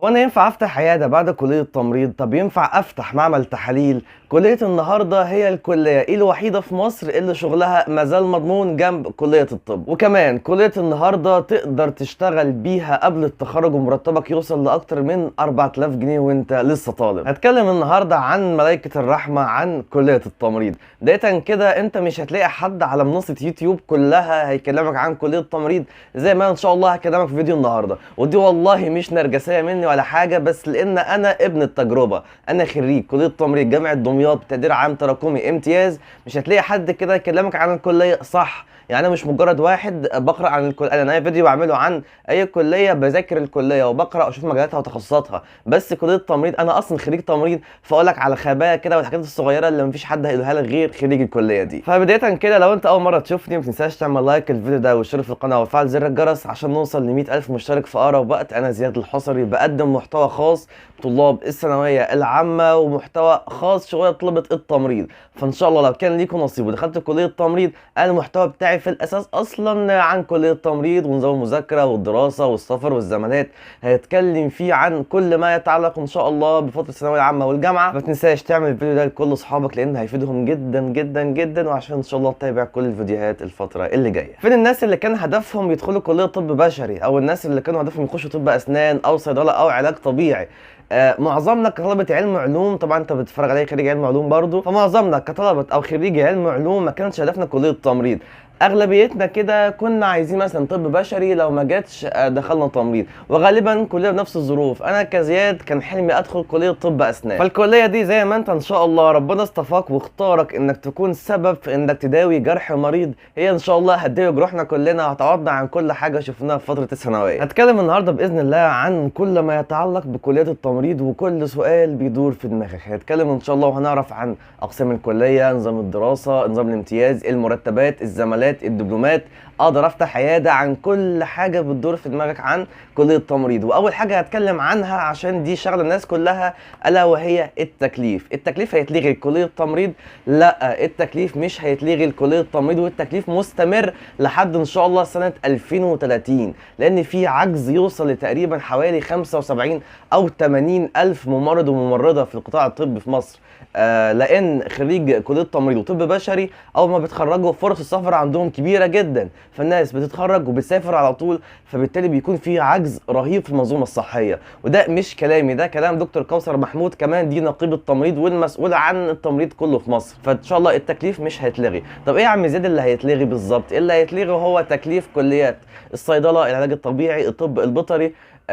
وانا ينفع افتح عياده بعد كليه تمريض؟ طب ينفع افتح معمل تحاليل؟ كليه النهارده هي الكليه الوحيده في مصر اللي شغلها مازال مضمون جنب كليه الطب، وكمان كليه النهارده تقدر تشتغل بيها قبل التخرج ومرتبك يوصل لاكتر من 4000 جنيه وانت لسه طالب. هتكلم النهارده عن ملائكه الرحمه، عن كليه التمريض. بدايه كده انت مش هتلاقي حد على منصه يوتيوب كلها هيكلمك عن كليه التمريض زي ما ان شاء الله هكلمك في فيديو النهارده، ودي والله مش نرجسيه مني ولا حاجه، بس لان انا ابن التجربه. انا خريج كليه تمريض جامعه دمياط بتقدير عام تراكمي امتياز. مش هتلاقي حد كده يكلمك عن الكليه صح. يعني انا مش مجرد واحد بقرا عن الكليه، انا اي فيديو بعمله عن اي كليه بذاكر الكليه وبقرا واشوف مجالاتها وتخصصاتها. بس كليه التمريض انا اصلا خريج تمريض، فاقول لك على خبايا كده والحاجات الصغيره اللي مفيش حد هيقولها لك غير خريج الكليه دي. فبدايه كده لو انت اول مره تشوفني ما تنساش تعمل لايك الفيديو ده واشترك في القناه وتفعل زر الجرس عشان نوصل ل 100000 مشترك في اقرب وقت. انا زياد الحصري بقدم محتوى خاص طلاب الثانويه العامه ومحتوى خاص شويه طلبه التمريض. فان شاء الله لو كان ليكم نصيب ودخلت كليه التمريض، انا المحتوى بتاعي في الاساس اصلا عن كليه التمريض ونظام المذاكره والدراسه والسفر والزمالات. هيتكلم فيه عن كل ما يتعلق ان شاء الله بفتره الثانويه العامه والجامعه. ما تنساش تعمل الفيديو ده لكل اصحابك لان هيفيدهم جدا جدا جدا، وعشان ان شاء الله تتابع كل الفيديوهات الفتره اللي جايه. فين الناس اللي كان هدفهم يدخلوا كليه طب بشري، او الناس اللي كانوا هدفهم يخشوا طب اسنان او صيدله او علاج طبيعي؟ معظمنا كطلبة علم علوم، طبعا انت بتتفرج علي خريج علم علوم برضو، فمعظمنا كطلبة او خريج علم علوم ما كانش هدفنا كلية التمريض. اغلبيتنا كده كنا عايزين مثلا طب بشري، لو ما جاتش دخلنا تمريض، وغالبا كلنا بنفس الظروف. انا كزياد كان حلمي ادخل كليه طب اسنان. فالكليه دي زي ما انت ان شاء الله ربنا اصطفاك واختارك انك تكون سبب في انك تداوي جرح مريض، هي ان شاء الله هتداوي جروحنا كلنا وهتعوضنا عن كل حاجه شفناها في فتره الثانويه. هتكلم النهارده باذن الله عن كل ما يتعلق بكليه التمريض وكل سؤال بيدور في دماغك. هنتكلم ان شاء الله وهنعرف عن اقسام الكليه، نظام الدراسه، نظام الامتياز، المرتبات، الزمالات، الدبلومات. اقدر افتح عياده عن كل حاجه بتدور في دماغك عن كليه التمريض. واول حاجه هتكلم عنها عشان دي شغله الناس كلها، الا وهي التكليف. التكليف هيتلغي لكليه التمريض؟ لا، التكليف مش هيتلغي لكليه التمريض، والتكليف مستمر لحد ان شاء الله سنه 2030، لان في عجز يوصل لتقريبا حوالي 75 او 80 الف ممرض وممرضه في القطاع الطبي في مصر. لان خريج كليه تمريض وطب بشري اول ما بيتخرجوا فرص السفر عندهم كبيره جدا، فالناس بتتخرج وبتسافر على طول، فبالتالي بيكون في عجز رهيب في المنظومه الصحيه. وده مش كلامي، ده كلام دكتور كوثر محمود، كمان دي نقيب التمريض والمسؤول عن التمريض كله في مصر. فان شاء الله التكليف مش هيتلغي. طب ايه يا عم زياد اللي هيتلغي بالظبط؟ اللي هيتلغي هو تكليف كليات الصيدله، العلاج الطبيعي، الطب البيطري،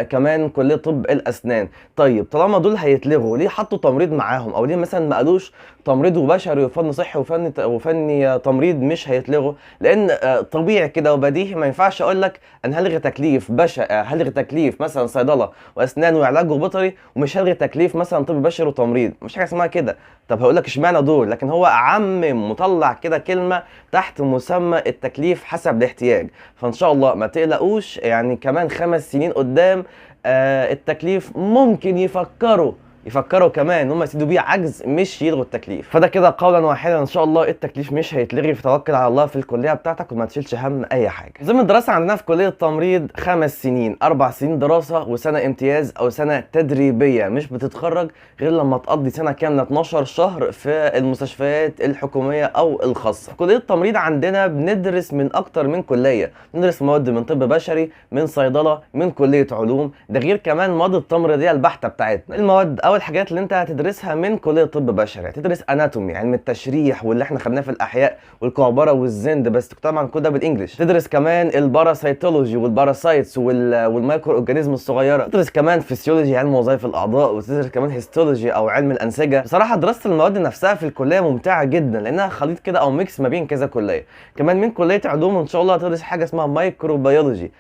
كمان كليه طب الاسنان. طيب طالما دول هيتلغوا، ليه حطوا تمريض معاهم؟ او ليه مثلا ما قالوش تمريض وبشري وفن صحي وفني تمريض مش هيتلغوا؟ لان طبيعي كده وبديهي ما ينفعش اقول لك انا هلغي تكليف هلغي تكليف مثلا صيدله واسنان وعلاج وبيطري، ومش هلغي تكليف مثلا طب بشري وتمريض. مش حاجه اسمها كده. طب هقول لك اشمعنى دول؟ لكن هو عمم مطلع كده كلمه تحت مسمى التكليف حسب الاحتياج. فان شاء الله ما تقلقوش، يعني كمان 5 سنين قدام التكليف ممكن يفكروا كمان هم يسيدوا بيه عجز، مش يلغوا التكليف. فده كده قولا واحدا ان شاء الله التكليف مش هيتلغي، فتوكل على الله في الكليه بتاعتك وما تشيلش هم اي حاجه. نظام الدراسه عندنا في كليه التمريض 5 سنين، 4 سنين دراسه وسنه امتياز او سنه تدريبيه. مش بتتخرج غير لما تقضي سنه كامله 12 شهر في المستشفيات الحكوميه او الخاصه. في كليه التمريض عندنا بندرس من اكتر من كليه، بندرس مواد من طب بشري، من صيدله، من كليه علوم، ده غير كمان مواد التمريضيه البحته بتاعتنا. المواد اول حاجات اللي انت هتدرسها من كليه طب بشري، هتدرس اناتومي علم التشريح واللي احنا خدناه في الاحياء والكعبره والزند، بس طبعا كل ده بالانجلش. تدرس كمان الباراسيتولوجي والباراسايتس والمايكرو اورجانيزم الصغيره. تدرس كمان فيسيولوجي علم وظائف الاعضاء، وتدرس كمان هيستولوجي او علم الانسجه. بصراحه دراسه المواد نفسها في الكليه ممتعه جدا لانها خليط كده او ميكس ما بين كذا كليه. كمان من كليه علوم ان شاء الله هتدرس حاجه اسمها مايكروبيولوجي،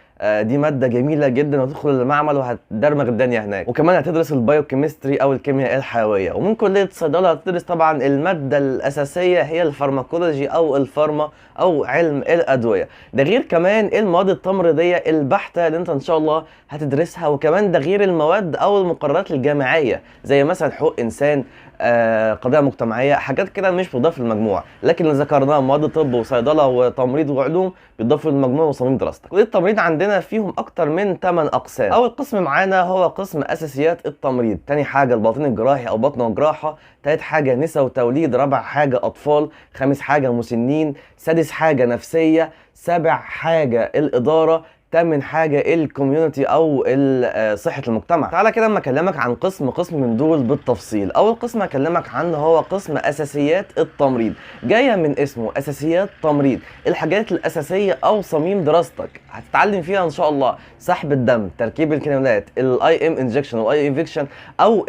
دي ماده جميله جدا وتدخل المعمل وهتدرمغ الدنيا هناك. وكمان هتدرس البايوكيمستري او الكيمياء الحيويه. ومن كليه الصيدله هتدرس طبعا الماده الاساسيه هي الفارماكولوجي او الفارما او علم الادويه. ده غير كمان المواد التمريضيه البحته اللي انت ان شاء الله هتدرسها. وكمان ده غير المواد او المقررات الجامعيه زي مثلا حقوق انسان، قضايا مجتمعيه، حاجات كده مش بتضاف للمجموع، لكن اللي ذكرناه مواد طب وصيدله وتمريض وعلوم بيضافوا للمجموع وصميم دراستك. كليه التمريض عندنا فيهم اكتر من 8 اقسام. اول قسم معانا هو قسم اساسيات التمريض، تاني حاجه الباطن الجراحي او بطن وجراحه، تالت حاجه نساء وتوليد، رابع حاجه اطفال، خامس حاجه مسنين، سادس حاجه نفسيه، سابع حاجه الاداره، تامن حاجه الكوميونتي او صحه المجتمع. تعالى كده اما اكلمك عن قسم من دول بالتفصيل. اول قسم هكلمك عنه هو قسم اساسيات التمريض، جايه من اسمه اساسيات تمريض، الحاجات الاساسيه او صميم دراستك هتتعلم فيها ان شاء الله سحب الدم، تركيب الكانيولات، الاي ام انجكشن واي انفكشن، او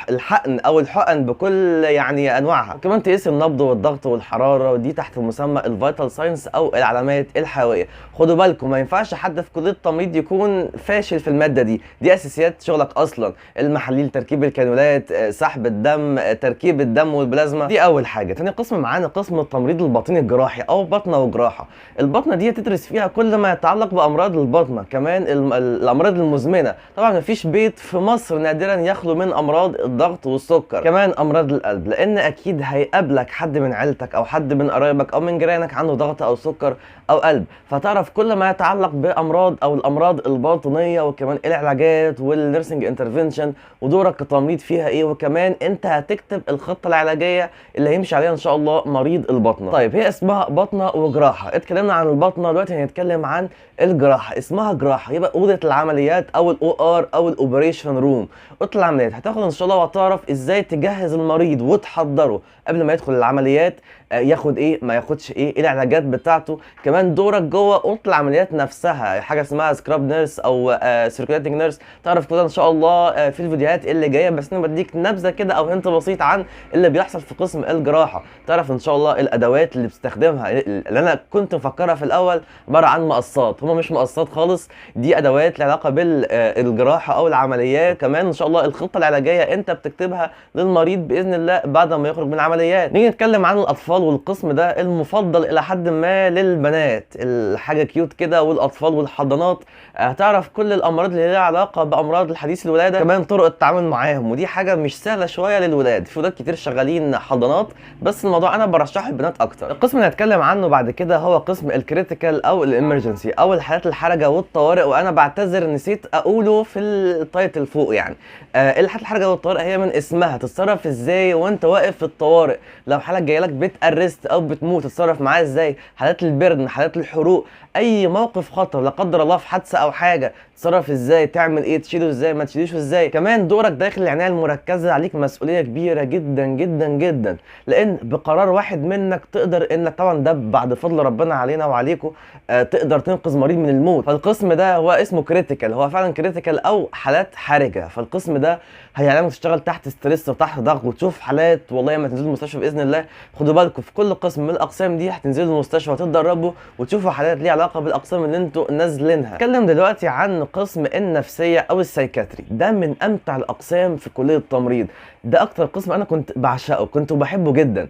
الحقن او الحقن بكل يعني انواعها، كمان تقيس النبض والضغط والحراره، ودي تحت مسمى الفيتال ساينس او العلامات الحيويه. خدوا بالكم ما ينفعش حد في كليه التمريض يكون فاشل في الماده دي اساسيات شغلك اصلا، المحاليل، تركيب الكانيولات، سحب الدم، تركيب الدم والبلازما، دي اول حاجه. تاني قسم معانا قسم التمريض الباطني الجراحي او بطنه وجراحه. البطنه دي تدرس فيها كل ما يتعلق بامراض البطنه، كمان الامراض المزمنه، طبعا مفيش بيت في مصر نادرا يخلو من امراض الضغط والسكر، كمان امراض القلب، لان اكيد هيقابلك حد من عيلتك او حد من قرايبك او من جيرانك عنده ضغط او سكر او قلب، فتعرف كل ما يتعلق بامراض او الامراض الباطنيه، وكمان العلاجات والنيرسينج انترفنشن ودورك كتمريض فيها ايه، وكمان انت هتكتب الخطه العلاجيه اللي هيمشي عليها ان شاء الله مريض البطنه. طيب هي اسمها بطنه وجراحه، اتكلمنا عن البطنه، دلوقتي هنتكلم عن الجراحه. اسمها جراحه يبقى اوضه العمليات او الاو ار او الاوبريشن روم. اوضه العمليات هتاخد ان شاء الله وهتعرف ازاي تجهز المريض وتحضره قبل ما يدخل العمليات، ياخد ايه ما ياخدش ايه العلاجات بتاعته، كمان دورك جوه اوضه العمليات نفسها، حاجه اسمها سكراب نيرس او سيركوليتنج نيرس، تعرف كده ان شاء الله في الفيديوهات اللي جايه، بس انا بديك نبذه كده او هنت بسيط عن اللي بيحصل في قسم الجراحه. تعرف ان شاء الله الادوات اللي بتستخدمها، اللي انا كنت مفكرها في الاول عباره عن مقصات، هما مش مقصات خالص، دي ادوات لها علاقه بالجراحه او العمليات. كمان ان شاء الله الخطه العلاجيه انت بتكتبها للمريض باذن الله بعد ما يخرج من العمليات. نيجي نتكلم عن الاطفال، والقسم ده المفضل الى حد ما للبنات، الحاجه كيوت كده، والاطفال والحضانات، هتعرف كل الامراض اللي لها علاقه بامراض الحديث الولاده، كمان طرق التعامل معاهم، ودي حاجه مش سهله شويه للولاد، في ولاد كتير شغالين حضانات، بس الموضوع انا برشحه للبنات اكتر. القسم اللي هنتكلم عنه بعد كده هو قسم الكريتيكال او الامرجنسي او الحالات الحرجه والطوارئ، وانا بعتذر نسيت اقوله في التايتل فوق. يعني الحالات الحرجه والطوارئ هي من اسمها تتصرف ازاي وانت واقف في الطوارئ، لو حالك جايه لك بتأرست او بتموت تتصرف معاها ازاي، حالات البرد، حالات الحروق، اي موقف خطر لا قدر الله في حادثه او حاجه تتصرف ازاي، تعمل ايه، تشيله ازاي، ما تشيلوش ازاي. كمان دورك داخل العنايه المركزه عليك مسؤوليه كبيره جدا جدا جدا، لان بقرار واحد منك تقدر انك، طبعا ده بعد فضل ربنا علينا وعليكم، تقدر تنقذ مريض من الموت. فالقسم ده هو اسمه كريتيكال، هو فعلا كريتيكال او حالات حرجه. فالقسم ده هيعلمك تشتغل تحت ستريس وتحت ضغط وتشوف حالات، والله ما تنزلوا المستشفى باذن الله. خدوا بالكم في كل قسم من الاقسام دي هتنزلوا المستشفى وتتدربوا وتشوفوا حالات ليها علاقه بالاقسام اللي انتوا نازلينها. اتكلم دلوقتي عن قسم النفسيه او السايكاتري، ده من امتع الاقسام في كليه التمريض، ده اكتر قسم انا كنت بعشقه، كنت بحبه جدا.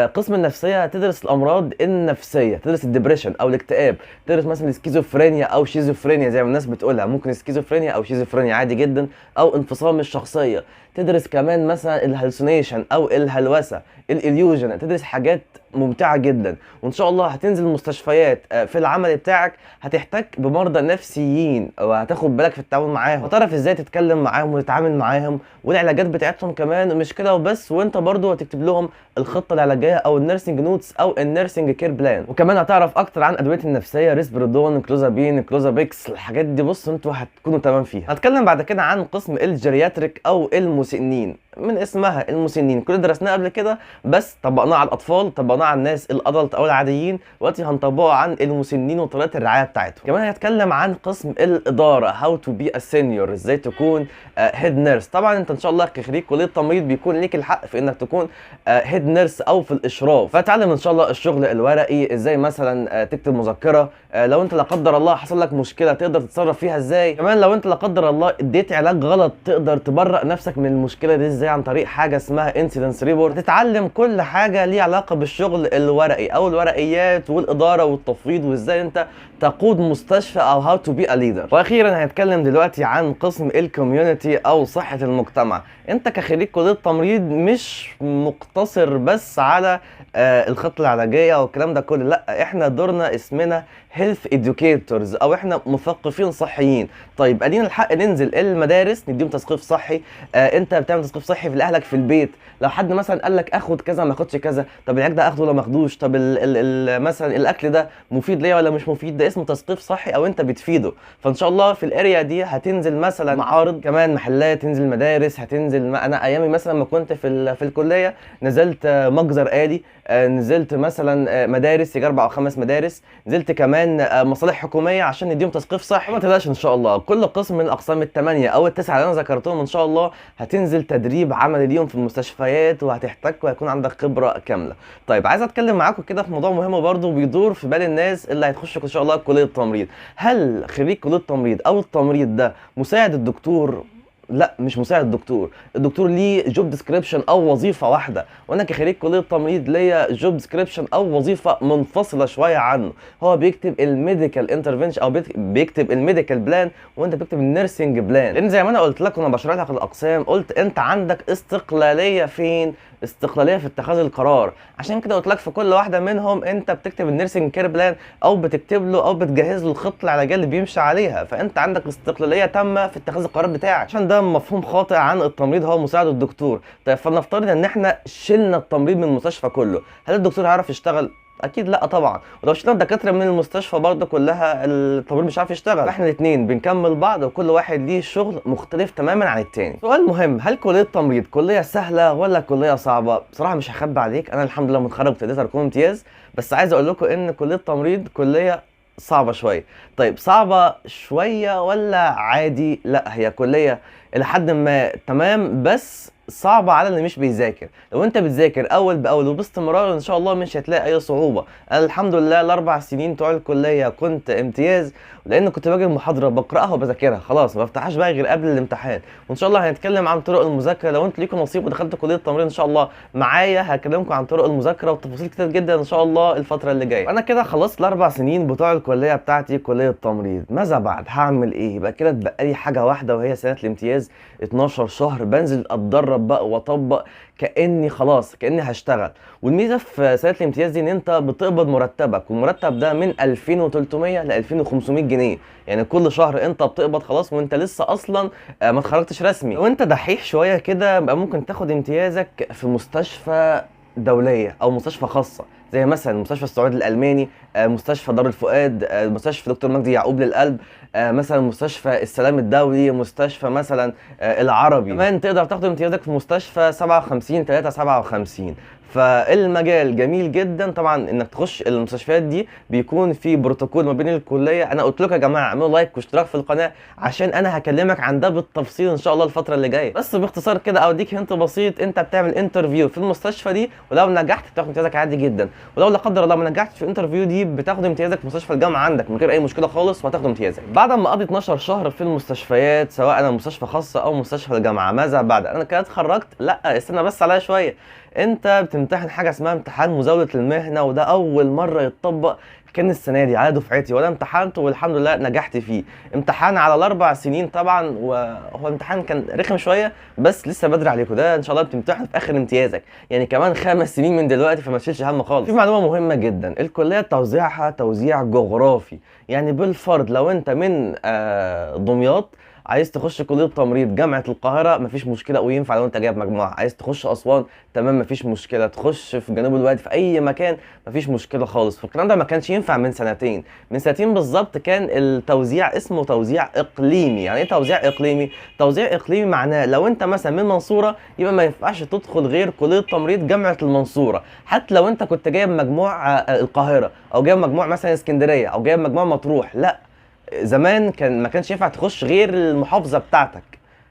قسم النفسيه هتدرس الامراض النفسيه، تدرس الدبريشن او الاكتئاب، تدرس مثلا السكيزوفرينيا او شيزوفرينيا زي ما الناس بتقولها، ممكن سكيزوفرينيا او شيزوفرينيا عادي جدا، او انفصام الشخصيه، تدرس كمان مثلا الهلوسينيشن او الهلوسه، الاليوجن، تدرس حاجات ممتعه جدا. وان شاء الله هتنزل المستشفيات في العمل بتاعك هتحتك بمرضى نفسيين وهتاخد بالك في التعامل معاهم، وتعرف ازاي تتكلم معاهم وتتعامل معاهم، والعلاجات بتاعتهم كمان مش كده وبس، وانت برضو هتكتب لهم الخطه العلاجيه او النيرسينج نوتس او النيرسينج كير بلان. وكمان هتعرف اكتر عن ادويه النفسيه، ريسبرودون، كلوزابين، كلوزابيكس، الحاجات دي بص انتوا هتكونوا تمام فيها. هتكلم بعد كده عن قسم الجيرياتريك او المسنين، من اسمها المسنين، كل درسناه قبل كده بس طبقناه على الاطفال، طبقناه على الناس الادلت او العاديين، دلوقتي هنطبقه عن المسنين وطريقه الرعايه بتاعتهم. كمان هنتكلم عن قسم الاداره، هاو تو بي ا سينيور، ازاي تكون هيد نيرس. طبعا انت ان شاء الله كخريج كليه تمريض بيكون ليك الحق في انك تكون هيد نيرس او في الاشراف، فتعلم ان شاء الله الشغل الورقي، ازاي مثلا تكتب مذكره، لو انت لا قدر الله حصل لك مشكله تقدر تتصرف فيها ازاي، كمان لو انت لا قدر الله اديت علاج غلط تقدر تبرأ نفسك من المشكله دي ازاي. ازاي عن طريق حاجه اسمها انسيدنس ريبورت. تتعلم كل حاجه ليها علاقه بالشغل الورقي او الورقيات والاداره والتفويض وازاي انت تقود مستشفى او هاو تو بي ا ليدر. واخيرا هنتكلم دلوقتي عن قسم الكوميونتي او صحه المجتمع. انت كخريج كليه تمريض مش مقتصر بس على الخطه العلاجيه والكلام ده كله، لا احنا دورنا اسمنا هيلث اديوكيتورز او احنا مثقفين صحيين. طيب ادينا الحق ننزل المدارس نديهم تثقيف صحي. انت بتعمل تثقيف صحي في لاهلك في البيت. لو حد مثلا قال لك اخد كذا ما اخدش كذا، طب العلاج ده اخده ولا ما اخدوش، طب مثلا الاكل ده مفيد ليا ولا مش مفيد، ده اسمه تثقيف صحي او انت بتفيده. فان شاء الله في الاريا دي هتنزل مثلا معارض، كمان محلات، تنزل مدارس، هتنزل انا ايامي مثلا ما كنت في الكليه نزلت مجزر آلي، نزلت مثلا مدارس يجي 4 أو 5 مدارس، نزلت كمان مصالح حكوميه عشان نديهم تثقيف صحي. ما تقلقش ان شاء الله كل قسم من الاقسام ال8 او ال9 اللي انا ذكرتهم ان شاء الله هتنزل تدريب عملي ليهم في المستشفيات وهتحتك وهيكون عندك خبره كامله. طيب عايز اتكلم معاكم كده في موضوع مهم برضه بيدور في بال الناس اللي هيتخشوا ان شاء الله كليه التمريض. هل خريج كليه التمريض او التمريض ده مساعد الدكتور؟ لا مش مساعد الدكتور. الدكتور ليه جوب ديسكريبشن او وظيفه واحده، وانا كخريج كليه التمريض ليا جوب ديسكريبشن او وظيفه منفصله شويه عنه. هو بيكتب الميديكال انترفنشن او بيكتب الميديكال بلان وانت بتكتب النيرسينج بلان. لان زي ما انا قلت لك وانا بشرح لك الاقسام، قلت انت عندك استقلاليه فين؟ استقلاليه في اتخاذ القرار. عشان كده قلت لك في كل واحده منهم انت بتكتب النيرسينج كير بلان او بتكتب له او بتجهز له الخطه العلاجيه اللي بيمشي عليها. فانت عندك استقلاليه تامه في اتخاذ القرار بتاعك. عشان ده مفهوم خاطئ عن التمريض هو مساعد الدكتور. طيب فلنفترض ان احنا شلنا التمريض من المستشفى كله، هل الدكتور هيعرف يشتغل؟ اكيد لا طبعا. ولو شلنا الدكاتره من المستشفى برضه كلها التمريض مش عارف يشتغل. احنا الاثنين بنكمل بعض وكل واحد ليه شغل مختلف تماما عن الثاني. سؤال مهم، هل كليه التمريض كليه سهله ولا كليه صعبه؟ بصراحه مش هخبي عليك، انا الحمد لله متخرج وابتديت اكون امتياز، بس عايز اقول لكم ان كليه التمريض كليه صعبه شويه. طيب صعبه شويه ولا عادي؟ لا هي كليه الى حد ما تمام، بس صعبة على اللي مش بيذاكر. لو انت بتذاكر اول باول وباستمرار ان شاء الله مش هتلاقي اي صعوبة. انا الحمد لله ال4 سنين بتوع الكلية كنت امتياز، لان كنت باجي المحاضرة بقراها وبذاكرها خلاص ما بفتحهاش بقى غير قبل الامتحان. وان شاء الله هنتكلم عن طرق المذاكرة. لو انتوا ليكم نصيب ودخلت كلية التمريض ان شاء الله معايا هكلمكم عن طرق المذاكرة وتفاصيل كتير جدا ان شاء الله الفترة اللي جاية. انا كده خلصت ال4 سنين بتوع الكلية بتاعتي كلية التمريض. ماذا بعد؟ هعمل ايه؟ يبقى كده اتبقى لي حاجة واحدة وهي سنة الامتياز. 12 شهر بنزل اتدرب بقى واطبق كاني خلاص كاني هشتغل. والميزه في سنه الامتياز دي ان انت بتقبض مرتبك، والمرتب ده من 2300 ل 2500 جنيه، يعني كل شهر انت بتقبض خلاص وانت لسه اصلا ما اتخرجتش رسمي. وانت دحيح شويه كده بقى ممكن تاخد امتيازك في مستشفى دوليه او مستشفى خاصه زي مثلا مستشفى السعودي الالماني، مستشفى دار الفؤاد، مستشفى دكتور مجدي يعقوب للقلب، مثلا مستشفى السلام الدولي، مستشفى مثلا العربي. كمان تقدر تاخد امتيازك في مستشفى 57 357. فالمجال جميل جدا. طبعا انك تخش المستشفيات دي بيكون في بروتوكول ما بين الكليه. انا قلت لكم يا جماعه اعملوا لايك واشتراك في القناه عشان انا هكلمك عن ده بالتفصيل ان شاء الله الفتره اللي جايه. بس باختصار كده اوديك هنت بسيط، انت بتعمل انترفيو في المستشفى دي ولو نجحت بتاخد امتيازك عادي جدا، ولو لا قدر الله ما نجحتش في الانترفيو دي بتاخد امتيازك في مستشفى الجامعه عندك من غير اي مشكله خالص وهتاخد امتيازك. بعد ما قضيت 12 شهر في المستشفيات سواء انا مستشفى خاصه او مستشفى الجامعه، ماذا بعد؟ انا كده اتخرجت؟ لا استنى بس عليا شويه. انت بتمتحن حاجه اسمها امتحان مزاوله المهنه، وده اول مره يتطبق كان السنه دي على دفعتي وانا امتحنته والحمد لله نجحت فيه. امتحان على ال4 سنين طبعا، وهو امتحان كان رخم شويه بس لسه بدري عليكم. ده ان شاء الله بتمتحن في اخر امتيازك، يعني كمان 5 سنين من دلوقتي، فما تشيلش هم خالص. في معلومه مهمه جدا، الكليه توزيعها توزيع جغرافي، يعني بالفرض لو انت من دمياط عايز تخش كليه تمريض جامعه القاهره مفيش مشكله وينفع لو انت جايب مجموعه، عايز تخش اسوان تمام مفيش مشكله، تخش في جنوب الوادي في اي مكان مفيش مشكله خالص. فالكلام ده ما كانش ينفع من سنتين. من سنتين بالظبط كان التوزيع اسمه توزيع اقليمي. يعني ايه توزيع اقليمي؟ توزيع اقليمي معناه لو انت مثلا من المنصوره يبقى ما ينفعش تدخل غير كليه تمريض جامعه المنصوره، حتى لو انت كنت جايب مجموع القاهره او جايب مجموع مثلا اسكندريه او جايب مجموع مطروح. لا زمان ما كانش ينفع تخش غير المحافظه بتاعتك.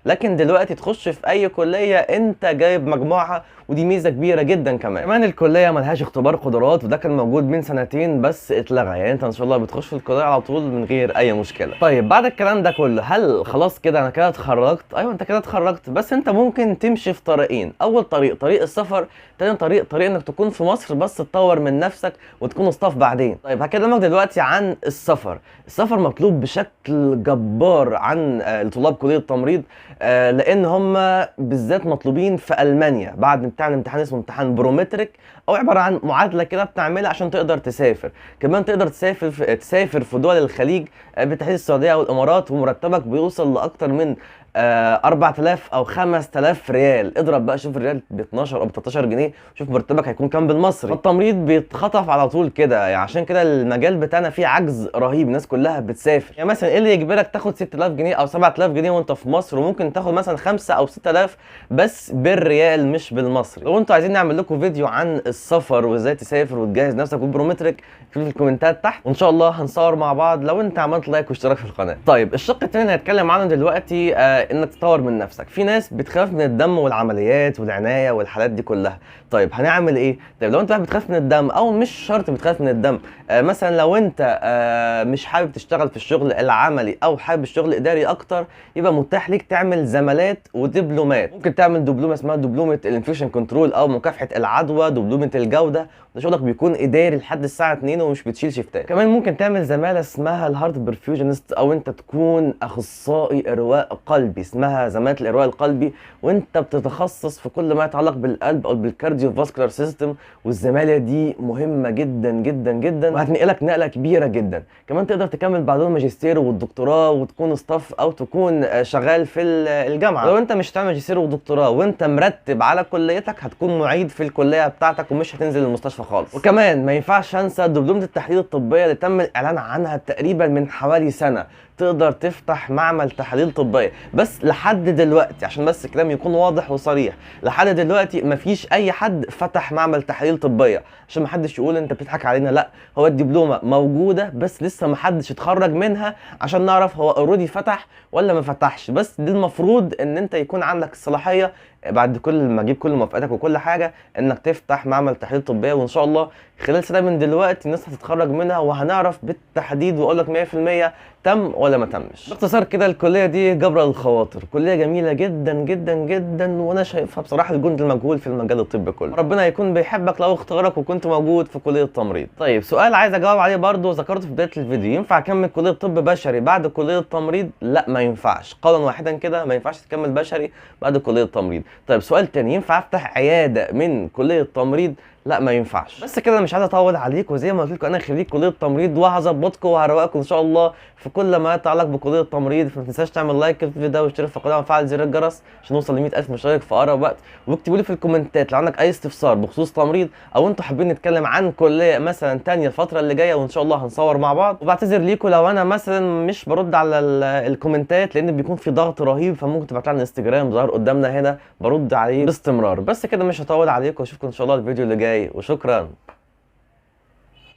لكن دلوقتي تخش في اي كليه انت جايب مجموعها، ودي ميزه كبيره جدا. كمان الكليه ملهاش اختبار قدرات، وده كان موجود من سنتين بس اتلغى، يعني انت ان شاء الله بتخش في الكليه على طول من غير اي مشكله. طيب بعد الكلام ده كله، هل خلاص كده انا كده اتخرجت؟ ايوه انت كده اتخرجت، بس انت ممكن تمشي في طريقين. اول طريق طريق السفر، تاني طريق انك تكون في مصر بس تطور من نفسك وتكون ستاف بعدين. طيب هكلمك دلوقتي عن السفر. السفر مطلوب بشكل جبار عن طلاب كليه التمريض، لان هم بالذات مطلوبين في المانيا بعد ما بتعمل امتحان اسمه امتحان برومتريك، او عباره عن معادله كده بتعملها عشان تقدر تسافر. كمان تقدر تسافر في دول الخليج بالتحديد السعوديه والامارات، ومرتبك بيوصل لاكتر من 4000 او 5000 ريال. اضرب بقى شوف الريال ب 12 او ب 13 جنيه، شوف مرتبك هيكون كام بالمصري. التمريض بيتخطف على طول كده، يعني عشان كده المجال بتاعنا فيه عجز رهيب، الناس كلها بتسافر. يعني مثلا ايه اللي يجبرك تاخد 6000 جنيه او 7000 جنيه وانت في مصر، وممكن تاخد مثلا 5 او 6000 بس بالريال مش بالمصري؟ لو انتوا عايزين نعمل لكم فيديو عن السفر وازاي تسافر وتجهز نفسك بالبرومتريك، في الكومنتات تحت، وان شاء الله هنصور مع بعض لو انت عملت لايك واشتراك في القناه. طيب الشق الثاني اللي هنتكلم عنه دلوقتي انك تطور من نفسك. في ناس بتخاف من الدم والعمليات والعنايه والحالات دي كلها. طيب هنعمل ايه؟ طيب لو انت بتخاف من الدم، او مش شرط بتخاف من الدم، مثلا لو انت مش حابب تشتغل في الشغل العملي او حابب الشغل الاداري اكتر، يبقى متاح ليك تعمل زمالات ودبلومات. ممكن تعمل دبلومه اسمها دبلومه الانفكشن كنترول او مكافحه العدوى، دبلومه الجوده، ده شغلك بيكون اداري لحد الساعه 2 ومش بتشيل شيفتات. كمان ممكن تعمل زماله اسمها الهارت برفيوجنست، او انت تكون اخصائي ارواء قلبي، اسمها زماله الارواء القلبي، وانت بتتخصص في كل ما يتعلق بالقلب او بالكارديو فاسكولار سيستم. والزماله دي مهمه جدا جدا جدا، وهتنقلك نقله كبيره جدا. كمان تقدر تكمل بعدهم الماجستير والدكتوراه وتكون ستاف او تكون شغال في الجامعه. لو انت مش تعمل ماجستير ودكتوراه وانت مرتب على كليتك، هتكون معيد في الكليه بتاعتك ومش هتنزل المستشفى خالص. وكمان ما ينفعش انسى دبلومه التحاليل الطبيه اللي تم الاعلان عنها تقريبا من حوالي سنه. تقدر تفتح معمل تحاليل طبيه، بس لحد دلوقتي عشان بس الكلام يكون واضح وصريح، لحد دلوقتي مفيش اي حد فتح معمل تحاليل طبيه، عشان محدش يقول انت بتضحك علينا. لا، هو الدبلومه موجوده بس لسه محدش اتخرج منها عشان نعرف هو اوريدي فتح ولا ما فتحش. بس دي المفروض ان انت يكون عندك الصلاحيه بعد كل ما تجيب كل موافقاتك وكل حاجه انك تفتح معمل تحليل طبيه. وان شاء الله خلال سنه من دلوقتي الناس هتتخرج منها وهنعرف بالتحديد واقول لك 100% تم ولا ما تمش. باختصار كده الكليه دي جبر الخواطر، كليه جميله جدا جدا جدا، وانا شايفها بصراحه الجند المجهول في المجال الطبي كله. ربنا يكون بيحبك لو اختارك وكنت موجود في كليه التمريض. طيب سؤال عايز اجاوب عليه برضه ذكرته في بدايه الفيديو، ينفع اكمل كليه طب بشري بعد كليه التمريض؟ لا ما ينفعش، قولا واحدا كده ما ينفعش تكمل بشري بعد كليه التمريض. طيب سؤال تاني، ينفع افتح عياده من كليه التمريض؟ لا ما ينفعش. بس كده مش عايز اطول عليكم، وزي ما قلت لكم انا خريج كليه التمريض وهظبطكم وهروقكم ان شاء الله في كل ما يتعلق بكليه التمريض. فما تنساش تعمل لايك في الفيديو ده واشترك في القناه وفعل زر الجرس عشان نوصل ل 100000 مشترك في اقرب وقت. واكتبوا لي في الكومنتات لو عندك اي استفسار بخصوص تمريض، او انتوا حابين نتكلم عن كليه مثلا تانية الفتره اللي جايه، وان شاء الله هنصور مع بعض. وبعتذر ليكم لو انا مثلا مش برد على الكومنتات، لان بيكون في ضغط رهيب، فممكن تبعت لي على الانستجرام ظاهر قدامنا هنا برد عليه باستمرار. بس كده مش هطول عليكم، واشوفكم ان شاء الله الفيديو اللي جاي، وشكرا.